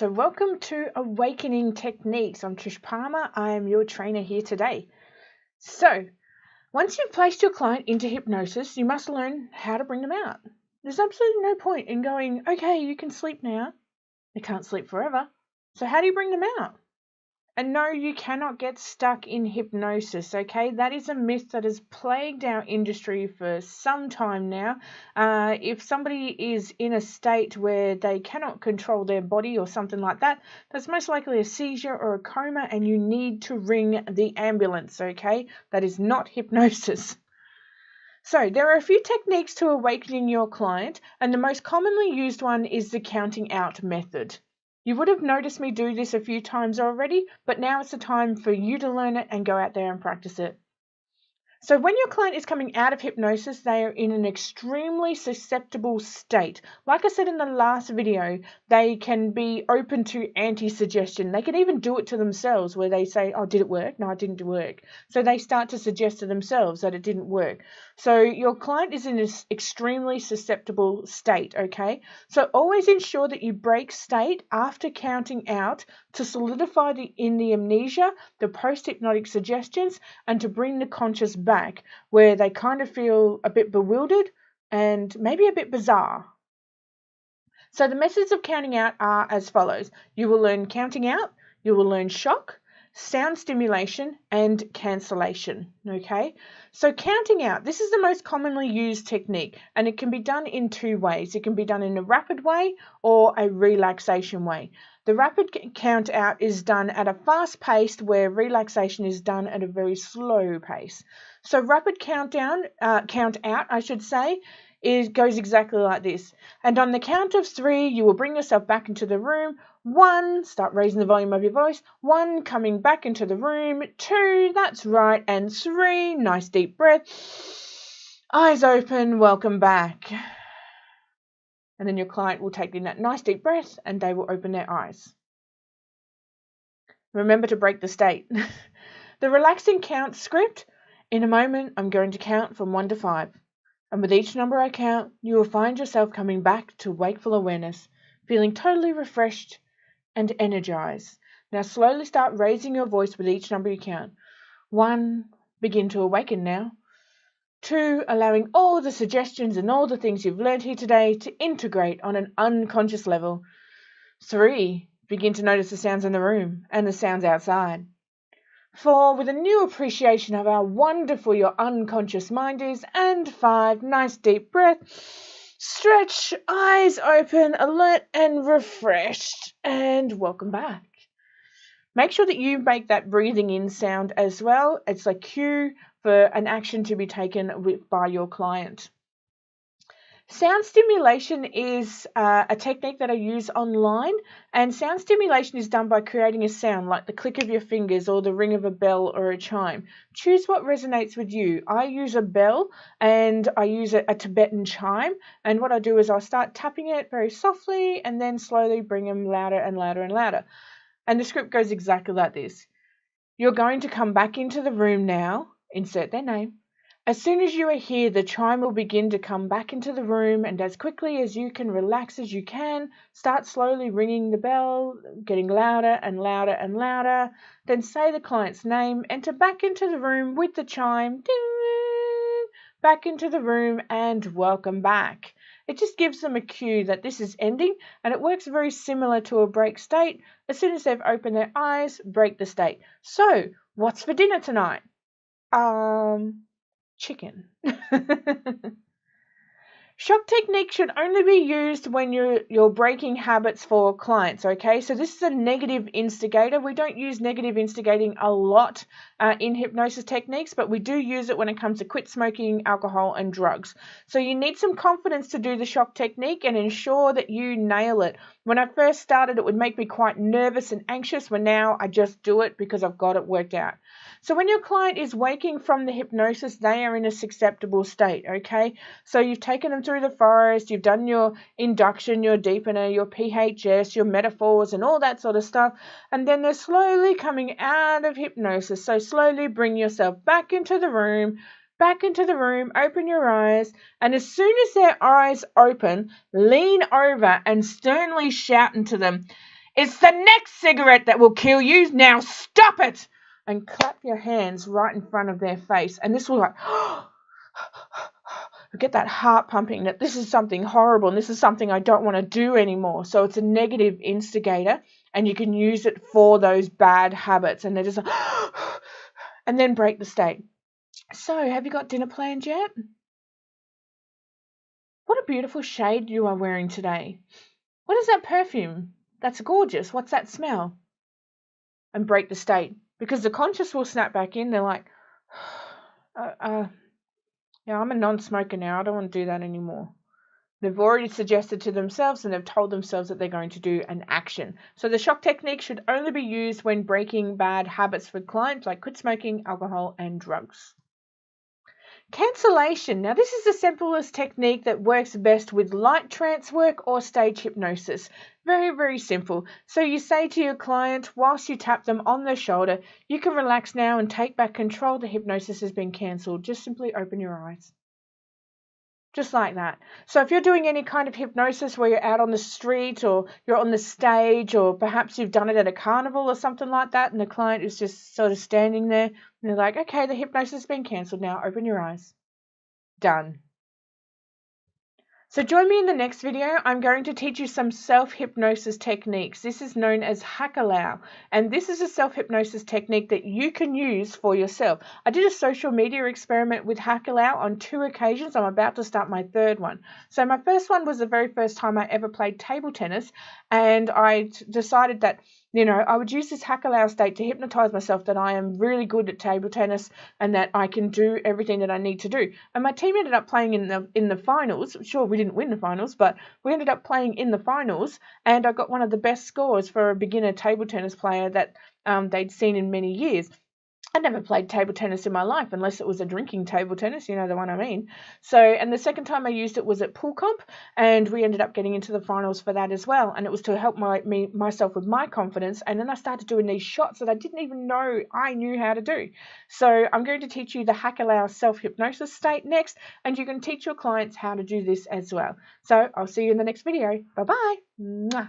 So welcome to Awakening Techniques. I'm Trish Palmer. I am your trainer here today. So once you've placed your client into hypnosis, you must learn how to bring them out. There's absolutely no point in going, okay, you can sleep now. They can't sleep forever. So how do you bring them out? And no, you cannot get stuck in hypnosis, okay? That is a myth that has plagued our industry for some time now. If somebody is in a state where they cannot control their body or something like that, that's most likely a seizure or a coma, and you need to ring the ambulance, okay? That is not hypnosis. So there are a few techniques to awakening your client, and the most commonly used one is the counting out method. You would have noticed me do this a few times already, but now it's the time for you to learn it and go out there and practice it. So when your client is coming out of hypnosis, they are in an extremely susceptible state. Like I said in the last video, they can be open to anti-suggestion. They can even do it to themselves where they say, oh, did it work? No, it didn't work. So they start to suggest to themselves that it didn't work. So your client is in this extremely susceptible state, okay? So always ensure that you break state after counting out to solidify in the amnesia, the post-hypnotic suggestions, and to bring the conscious back where they kind of feel a bit bewildered and maybe a bit bizarre. So the methods of counting out are as follows. You will learn counting out, you will learn shock, sound stimulation, and cancellation, okay? So counting out, this is the most commonly used technique, and it can be done in two ways. It can be done in a rapid way or a relaxation way. The rapid count out is done at a fast pace where relaxation is done at a very slow pace. So rapid count out, goes exactly like this. And on the count of 3, you will bring yourself back into the room. 1, start raising the volume of your voice. 1, coming back into the room. 2, that's right. And 3, nice deep breath. Eyes open, welcome back. And then your client will take in that nice deep breath and they will open their eyes. Remember to break the state. The relaxing count script. In a moment, I'm going to count from 1 to 5. And with each number I count, you will find yourself coming back to wakeful awareness, feeling totally refreshed and energized. Now slowly start raising your voice with each number you count. 1, begin to awaken now. 2, allowing all the suggestions and all the things you've learned here today to integrate on an unconscious level. 3, begin to notice the sounds in the room and the sounds outside. 4, with a new appreciation of how wonderful your unconscious mind is. And 5, nice deep breath. Stretch, eyes open, alert and refreshed. And welcome back. Make sure that you make that breathing in sound as well. It's a cue for an action to be taken by your client. Sound stimulation is a technique that I use online, and sound stimulation is done by creating a sound like the click of your fingers or the ring of a bell or a chime. Choose what resonates with you. I use a bell and I use a Tibetan chime, and what I do is I'll start tapping it very softly and then slowly bring them louder and louder and louder. And the script goes exactly like this. You're going to come back into the room now, insert their name. As soon as you are here, the chime will begin to come back into the room, and as quickly as you can relax as you can, start slowly ringing the bell, getting louder and louder and louder. Then say the client's name, enter back into the room with the chime, ding, back into the room, and welcome back. It just gives them a cue that this is ending, and it works very similar to a break state. As soon as they've opened their eyes, break the state. So, what's for dinner tonight? Chicken. Shock technique should only be used when you're breaking habits for clients, okay? So this is a negative instigator. We don't use negative instigating a lot in hypnosis techniques, but we do use it when it comes to quit smoking, alcohol, and drugs. So you need some confidence to do the shock technique and ensure that you nail it. When I first started, it would make me quite nervous and anxious, but now I just do it because I've got it worked out. So when your client is waking from the hypnosis, they are in a susceptible state, okay? So you've taken them through the forest, you've done your induction, your deepener, your PHS, your metaphors and all that sort of stuff, and then they're slowly coming out of hypnosis. So slowly bring yourself back into the room, open your eyes, and as soon as their eyes open, lean over and sternly shout into them, It's the next cigarette that will kill you. Now stop it! And clap your hands right in front of their face. And this will like, get that heart pumping that this is something horrible and this is something I don't want to do anymore. So it's a negative instigator and you can use it for those bad habits. And they're just like, and then break the state. So have you got dinner planned yet? What a beautiful shade you are wearing today. What is that perfume? That's gorgeous. What's that smell? And break the state. Because the conscious will snap back in. They're like, yeah, I'm a non-smoker now. I don't want to do that anymore. They've already suggested to themselves and they've told themselves that they're going to do an action. So the shock technique should only be used when breaking bad habits for clients like quit smoking, alcohol, and drugs. Cancellation. Now, this is the simplest technique that works best with light trance work or stage hypnosis. Very, very simple. So you say to your client, whilst you tap them on the shoulder, you can relax now and take back control. The hypnosis has been cancelled. Just simply open your eyes. Just like that. So if you're doing any kind of hypnosis where you're out on the street or you're on the stage or perhaps you've done it at a carnival or something like that and the client is just sort of standing there and they're like, okay, the hypnosis has been cancelled now. Open your eyes. Done. So join me in the next video. I'm going to teach you some self-hypnosis techniques. This is known as Hakalau, and this is a self-hypnosis technique that you can use for yourself. I did a social media experiment with Hakalau on 2 occasions. I'm about to start my 3rd one. So my first one was the very first time I ever played table tennis, and I decided that I would use this Hakalau state to hypnotize myself that I am really good at table tennis and that I can do everything that I need to do. And my team ended up playing in the finals. Sure, we didn't win the finals, but we ended up playing in the finals, and I got one of the best scores for a beginner table tennis player that they'd seen in many years. I'd never played table tennis in my life unless it was a drinking table tennis, you know the one I mean. So, and the second time I used it was at pool comp, and we ended up getting into the finals for that as well. And it was to help myself with my confidence. And then I started doing these shots that I didn't even know I knew how to do. So I'm going to teach you the Hakalau self-hypnosis state next, and you can teach your clients how to do this as well. So I'll see you in the next video. Bye-bye.